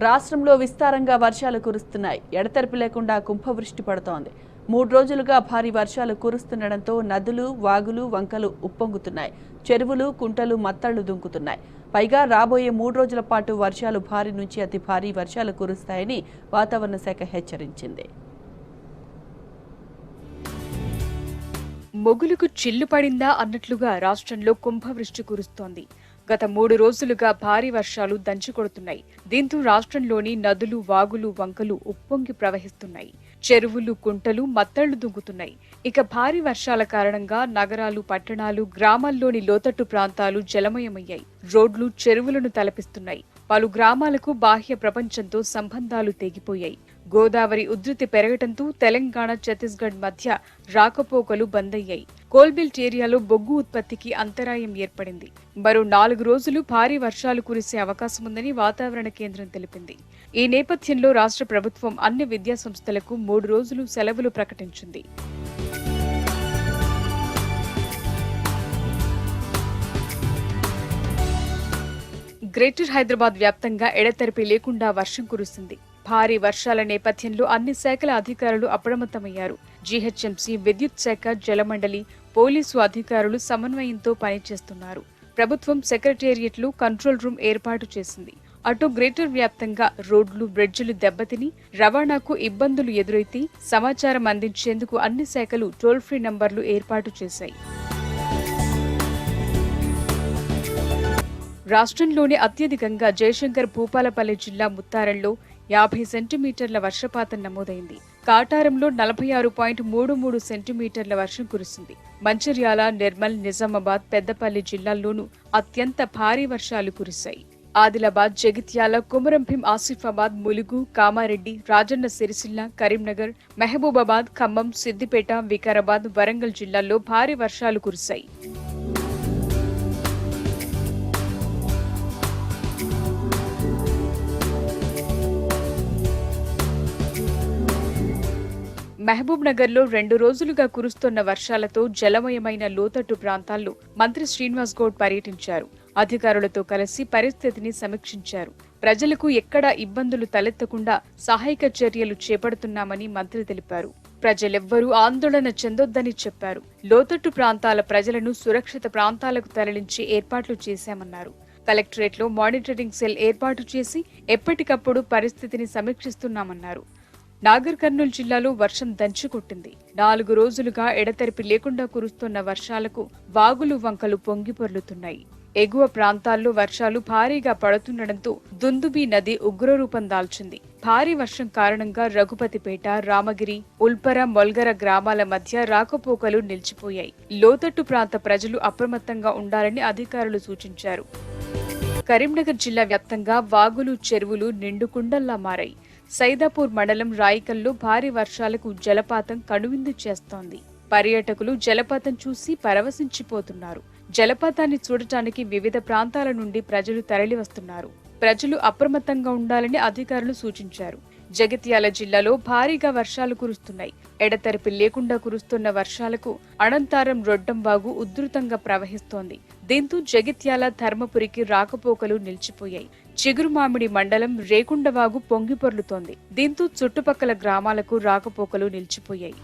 రాష్ట్రంలో విస్తారంగా వర్షాలు కురుస్తున్నాయి. ఎడతెరిపి లేకుండా కుంభవృష్టి పడుతోంది. 3 రోజులుగా భారీ వర్షాలు కురుస్తుండటంతో నదులు, వాగులు, వంకలు ఉప్పొంగుతున్నాయి. చెరువులు, కుంటలు మత్తళ్లు దుంకుతున్నాయి. పైగా రాబోయే 3 రోజుల పాటు వర్షాలు భారీ నుంచి అతి భారీ వర్షాలు కురుస్తాయని వాతావరణ శాఖ హెచ్చరించింది. మొగులుకు చిల్లు పడిందా అన్నట్లుగా రాష్ట్రంలో కుంభవృష్టి కురుస్తోంది. గత 3 రోజులుగా భారీ వర్షాలు దంచుకొడుతున్నాయి. దీంతో రాష్ట్రంలోని నదులు, వాగులు, వంకలు ఉప్పొంగి ప్రవహిస్తున్నాయి. చెరువులు, కుంటలు మత్తళ్లు దుంకుతున్నాయి. ఇక భారీ వర్షాల కారణంగా నగరాలు, పట్టణాలు, గ్రామాల్లోని లోతట్టు ప్రాంతాలు జలమయమయ్యాయి. రోడ్లు, చెరువులను తలపిస్తున్నాయి. పలు గ్రామాలకు బాహ్య ప్రపంచంతో సంబంధాలు తెగిపోయాయి. గోదావరి ఉధృతి పెరగటంతో తెలంగాణ, ఛత్తీస్గఢ్ మధ్య రాకపోకలు బందయ్యాయి. కోల్బెల్ట్ ఏరియాలో బొగ్గు ఉత్పత్తికి అంతరాయం ఏర్పడింది. మరో 4 రోజులు భారీ వర్షాలు కురిసే అవకాశముందని వాతావరణ కేంద్రం తెలిపింది. ఈ నేపథ్యంలో రాష్ట్ర ప్రభుత్వం అన్ని విద్యా సంస్థలకు 3 రోజులు సెలవులు ప్రకటించింది. గ్రేటర్ హైదరాబాద్ వ్యాప్తంగా ఎడతెరిపి లేకుండా వర్షం కురుస్తుంది. భారీ వర్షాల నేపథ్యంలో అన్ని శాఖల అధికారులు అప్రమత్తమయ్యారు. జీహెచ్ఎంసీ, విద్యుత్ శాఖ, జలమండలి, పోలీసు అధికారులు సమన్వయంతో పనిచేస్తున్నారు. ప్రభుత్వం సెక్రటేరియట్లు, కంట్రోల్ రూమ్ ఏర్పాటు చేసింది. అటు గ్రేటర్ వ్యాప్తంగా రోడ్లు, బ్రిడ్జిలు దెబ్బతిని రవాణాకు ఇబ్బందులు ఎదురైతే సమాచారం అందించేందుకు అన్ని శాఖలు టోల్ ఫ్రీ నంబర్లు ఏర్పాటు చేశాయి. రాష్ట్రంలోని అత్యధికంగా జయశంకర్ భూపాలపల్లి జిల్లా ముత్తారంలో 50 సెంటీమీటర్ల వర్షపాతం నమోదైంది. కాటారంలో 46.33 సెంటీమీటర్ల వర్షం కురిసింది. మంచిర్యాల, నిర్మల్, నిజామాబాద్, పెద్దపల్లి జిల్లాల్లోనూ అత్యంత భారీ వర్షాలు కురిశాయి. ఆదిలాబాద్, జగిత్యాల, కొమరంభీం, ఆసిఫాబాద్, ములుగు, కామారెడ్డి, రాజన్న సిరిసిల్ల, కరీంనగర్, మహబూబాబాద్, ఖమ్మం, సిద్దిపేట, వికారాబాద్, వరంగల్ జిల్లాల్లో భారీ వర్షాలు కురిశాయి. మహబూబ్ నగర్ లో 2 రోజులుగా కురుస్తున్న వర్షాలతో జలమయమైన లోతట్టు ప్రాంతాల్లో మంత్రి శ్రీనివాస్ గౌడ్ పర్యటించారు. అధికారులతో కలిసి పరిస్థితిని సమీక్షించారు. ప్రజలకు ఎక్కడా ఇబ్బందులు తలెత్తకుండా సహాయక చర్యలు చేపడుతున్నామని మంత్రి తెలిపారు. ప్రజలెవ్వరూ ఆందోళన చెందొద్దని చెప్పారు. లోతట్టు ప్రాంతాల ప్రజలను సురక్షిత ప్రాంతాలకు తరలించి ఏర్పాట్లు చేశామన్నారు. కలెక్టరేట్లో మానిటరింగ్ సెల్ ఏర్పాటు చేసి ఎప్పటికప్పుడు పరిస్థితిని సమీక్షిస్తున్నామన్నారు. నాగర్ కర్నూలు జిల్లాలో వర్షం దంచుకొట్టింది. 4 రోజులుగా ఎడతెరిపి లేకుండా కురుస్తున్న వర్షాలకు వాగులు, వంకలు పొంగిపొర్లుతున్నాయి. ఎగువ ప్రాంతాల్లో వర్షాలు భారీగా పడుతుండటంతో దుందుబి నది ఉగ్రరూపం దాల్చింది. భారీ వర్షం కారణంగా రఘుపతిపేట, రామగిరి, ఉల్పర, మొల్గర గ్రామాల మధ్య రాకపోకలు నిలిచిపోయాయి. లోతట్టు ప్రాంత ప్రజలు అప్రమత్తంగా ఉండాలని అధికారులు సూచించారు. కరీంనగర్ జిల్లా వ్యాప్తంగా వాగులు, చెరువులు నిండుకుండల్లా మారాయి. సైదాపూర్ మండలం రాయికల్లో భారీ వర్షాలకు జలపాతం కనువిందు చేస్తోంది. పర్యాటకులు జలపాతం చూసి పరవశించిపోతున్నారు. జలపాతాన్ని చూడటానికి వివిధ ప్రాంతాల నుండి ప్రజలు తరలివస్తున్నారు. ప్రజలు అప్రమత్తంగా ఉండాలని అధికారులు సూచించారు. జగిత్యాల జిల్లాలో భారీగా వర్షాలు కురుస్తున్నాయి. ఎడతెరిపి లేకుండా కురుస్తున్న వర్షాలకు అనంతారం రొడ్డం వాగు ఉధృతంగా ప్రవహిస్తోంది. దీంతో జగిత్యాల, ధర్మపురికి రాకపోకలు నిలిచిపోయాయి. చిగురుమామిడి మండలం రేకుండవాగు పొంగిపొర్లుతోంది. దీంతో చుట్టుపక్కల గ్రామాలకు రాకపోకలు నిలిచిపోయాయి.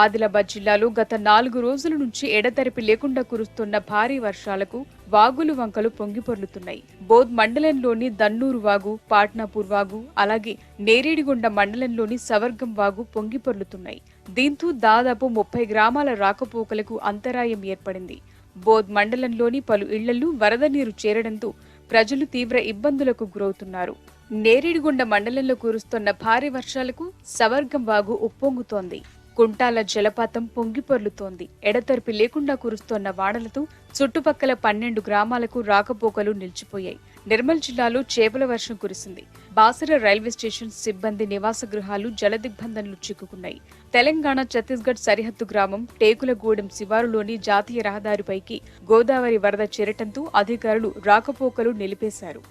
ఆదిలాబాద్ జిల్లాలో గత 4 రోజుల నుంచి ఎడతెరిపి లేకుండా కురుస్తున్న భారీ వర్షాలకు వాగులు, వంకలు పొంగిపొర్లుతున్నాయి. బోధ్ మండలంలోని దన్నూరు వాగు, పాట్నాపూర్ వాగు, అలాగే నేరేడిగొండ మండలంలోని సవర్గం వాగు పొంగిపొర్లుతున్నాయి. దీంతో దాదాపు 30 గ్రామాల రాకపోకలకు అంతరాయం ఏర్పడింది. బోధ్ మండలంలోని పలు ఇళ్లలో వరద నీరు చేరడంతో ప్రజలు తీవ్ర ఇబ్బందులకు గురవుతున్నారు. నేరేడిగొండ మండలంలో కురుస్తున్న భారీ వర్షాలకు సవర్గం వాగు ఉప్పొంగుతోంది. కుంటాల జలపాతం పొంగిపొర్లుతోంది. ఎడతెరిపి లేకుండా కురుస్తోన్న వానలతో చుట్టుపక్కల 12 గ్రామాలకు రాకపోకలు నిలిచిపోయాయి. నిర్మల్ జిల్లాలో చేపల వర్షం కురిసింది. బాసర రైల్వే స్టేషన్ సిబ్బంది నివాస గృహాలు జలదిగ్బంధంలో చిక్కుకున్నాయి. తెలంగాణ, ఛత్తీస్గఢ్ సరిహద్దు గ్రామం టేకులగూడెం శివారులోని జాతీయ రహదారిపైకి గోదావరి వరద చేరటంతో అధికారులు రాకపోకలు నిలిపేశారు.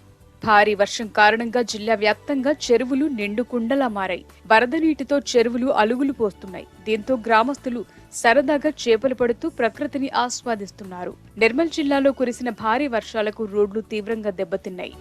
భారీ వర్షం కారణంగా జిల్లా వ్యాప్తంగా చెరువులు నిండు కుండలా మారాయి. వరద నీటితో చెరువులు అలుగులు పోస్తున్నాయి. దీంతో గ్రామస్తులు సరదాగా చేపలు పడుతూ ప్రకృతిని ఆస్వాదిస్తున్నారు. నిర్మల్ జిల్లాలో కురిసిన భారీ వర్షాలకు రోడ్లు తీవ్రంగా దెబ్బతిన్నాయి.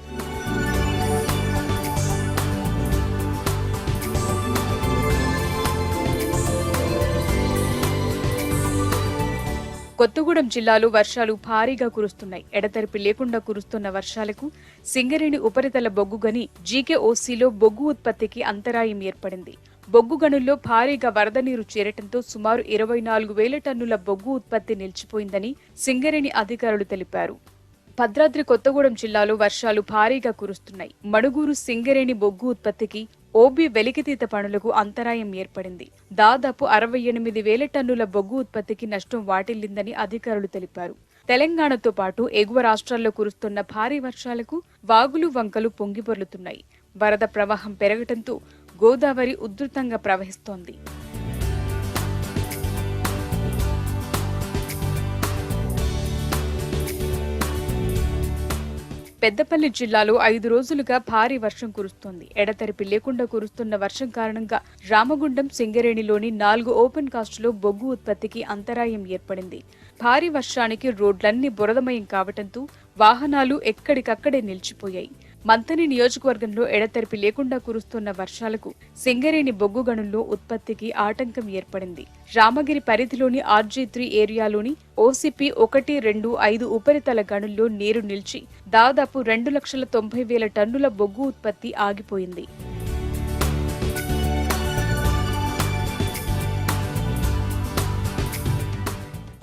కొత్తగూడెం జిల్లాలో వర్షాలు భారీగా కురుస్తున్నాయి. ఎడతెరిపి లేకుండా కురుస్తున్న వర్షాలకు సింగరేణి ఉపరితల బొగ్గుగని జీకేఓసీలో బొగ్గు ఉత్పత్తికి అంతరాయం ఏర్పడింది. బొగ్గు గనుల్లో భారీగా వరద నీరు చేరటంతో సుమారు 24,000 టన్నుల బొగ్గు ఉత్పత్తి నిలిచిపోయిందని సింగరేణి అధికారులు తెలిపారు. భద్రాద్రి కొత్తగూడెం జిల్లాలో వర్షాలు భారీగా కురుస్తున్నాయి. మణుగూరు సింగరేణి బొగ్గు ఉత్పత్తికి ఓబీ వెలికితీత పనులకు అంతరాయం ఏర్పడింది. దాదాపు 68,000 టన్నుల బొగ్గు ఉత్పత్తికి నష్టం వాటిల్లిందని అధికారులు తెలిపారు. తెలంగాణతో పాటు ఎగువ రాష్ట్రాల్లో కురుస్తున్న భారీ వర్షాలకు వాగులు వంకలు పొంగిపొర్లుతున్నాయి. వరద ప్రవాహం పెరగటంతో గోదావరి ఉధృతంగా ప్రవహిస్తోంది. పెద్దపల్లి జిల్లాలో 5 రోజులుగా భారీ వర్షం కురుస్తోంది. ఎడతెరిపి లేకుండా కురుస్తున్న వర్షం కారణంగా రామగుండం సింగరేణిలోని 4 ఓపెన్ కాస్టులో బొగ్గు ఉత్పత్తికి అంతరాయం ఏర్పడింది. భారీ వర్షానికి రోడ్లన్నీ బురదమయం కావటంతో వాహనాలు ఎక్కడికక్కడే నిలిచిపోయాయి. మంథని నియోజకవర్గంలో ఎడతెరిపి లేకుండా కురుస్తున్న వర్షాలకు సింగరేణి బొగ్గు గనుల్లో ఉత్పత్తికి ఆటంకం ఏర్పడింది. రామగిరి పరిధిలోని RG3 ఏరియాలోని OCP 1-2-5 ఉపరితల గనుల్లో నీరు నిలిచి దాదాపు 2,90,000 టన్నుల బొగ్గు ఉత్పత్తి ఆగిపోయింది.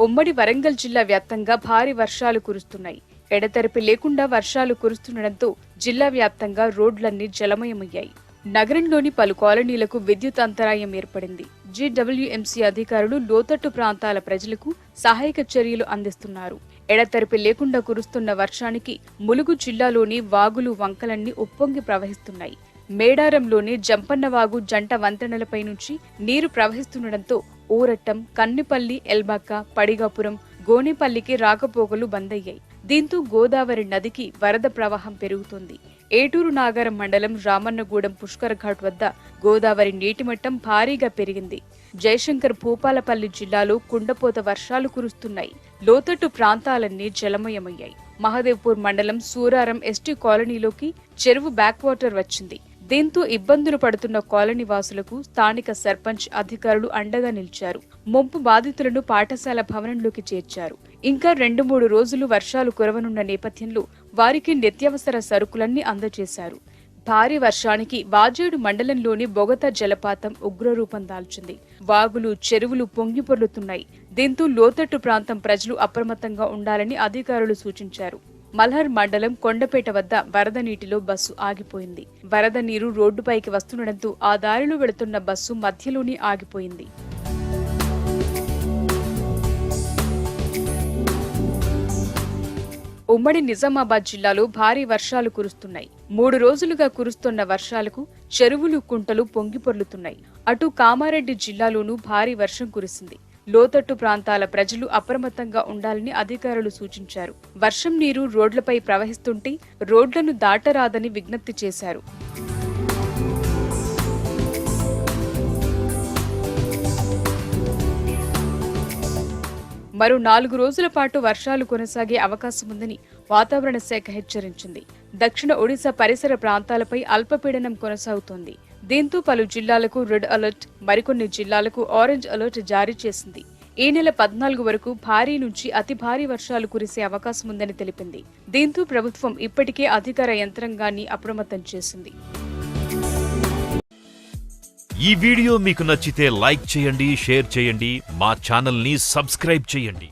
ఉమ్మడి వరంగల్ జిల్లా వ్యాప్తంగా భారీ వర్షాలు కురుస్తున్నాయి. ఎడతెరిపి లేకుండా వర్షాలు కురుస్తుండటంతో జిల్లా వ్యాప్తంగా రోడ్లన్నీ జలమయమయ్యాయి. నగరంలోని పలు కాలనీలకు విద్యుత్ అంతరాయం ఏర్పడింది. GWMC అధికారులు లోతట్టు ప్రాంతాల ప్రజలకు సహాయక చర్యలు అందిస్తున్నారు. ఎడతెరిపి లేకుండా కురుస్తున్న వర్షానికి ములుగు జిల్లాలోని వాగులు వంకలన్నీ ఉప్పొంగి ప్రవహిస్తున్నాయి. మేడారంలోని జంపన్నవాగు జంట వంతెనలపై నుంచి నీరు ప్రవహిస్తుండటంతో ఊరట్టం, కన్నిపల్లి, ఎల్బాక్క, పడిగాపురం, గోనేపల్లికి రాకపోకలు బందయ్యాయి. దీంతో గోదావరి నదికి వరద ప్రవాహం పెరుగుతోంది. ఏటూరు నాగారం మండలం రామన్నగూడెం పుష్కర్ ఘాట్ వద్ద గోదావరి నీటిమట్టం భారీగా పెరిగింది. జయశంకర్ భూపాలపల్లి జిల్లాలో కుండపోత వర్షాలు కురుస్తున్నాయి. లోతట్టు ప్రాంతాలన్నీ జలమయమయ్యాయి. మహదేవ్పూర్ మండలం సూరారం ST కాలనీలోకి చెరువు బ్యాక్ వాటర్ వచ్చింది. దీంతో ఇబ్బందులు పడుతున్న కాలనీ వాసులకు స్థానిక సర్పంచ్ అధికారులు అండగా నిలిచారు. ముంపు బాధితులను పాఠశాల భవనంలోకి చేర్చారు. ఇంకా 2-3 రోజులు వర్షాలు కురవనున్న నేపథ్యంలో వారికి నిత్యావసర సరుకులన్నీ అందజేశారు. భారీ వర్షానికి వాజేడు మండలంలోని బొగత జలపాతం ఉగ్రరూపం దాల్చింది. వాగులు, చెరువులు పొంగిపొర్లుతున్నాయి. దీంతో లోతట్టు ప్రాంతం ప్రజలు అప్రమత్తంగా ఉండాలని అధికారులు సూచించారు. మల్హర్ మండలం కొండపేట వద్ద వరద నీటిలో బస్సు ఆగిపోయింది. వరద నీరు రోడ్డుపైకి వస్తుండటంతో ఆ దారిలో వెళుతున్న బస్సు మధ్యలోనే ఆగిపోయింది. ఉమ్మడి నిజామాబాద్ జిల్లాలో భారీ వర్షాలు కురుస్తున్నాయి. 3 రోజులుగా కురుస్తున్న వర్షాలకు చెరువులు, కుంటలు పొంగిపొర్లుతున్నాయి. అటు కామారెడ్డి జిల్లాలోనూ భారీ వర్షం కురిసింది. లోతట్టు ప్రాంతాల ప్రజలు అప్రమత్తంగా ఉండాలని అధికారులు సూచించారు. వర్షం నీరు రోడ్లపై ప్రవహిస్తుంటే రోడ్లను దాటరాదని విజ్ఞప్తి చేశారు. మరో 4 రోజుల పాటు వర్షాలు కొనసాగే అవకాశముందని వాతావరణ శాఖ హెచ్చరించింది. దక్షిణ ఒడిశా పరిసర ప్రాంతాలపై అల్పపీడనం కొనసాగుతోంది. దీంతో పలు జిల్లాలకు రెడ్ అలర్ట్, మరికొన్ని జిల్లాలకు ఆరెంజ్ అలర్ట్ జారీ చేసింది. ఈ నెల 14 వరకు భారీ నుంచి అతి భారీ వర్షాలు కురిసే అవకాశముందని తెలిపింది. దీంతో ప్రభుత్వం ఇప్పటికే అధికార యంత్రాంగాన్ని అప్రమత్తం చేసింది. ఈ వీడియో మీకు నచ్చితే లైక్ చేయండి, షేర్ చేయండి, మా ఛానల్ని సబ్స్క్రైబ్ చేయండి.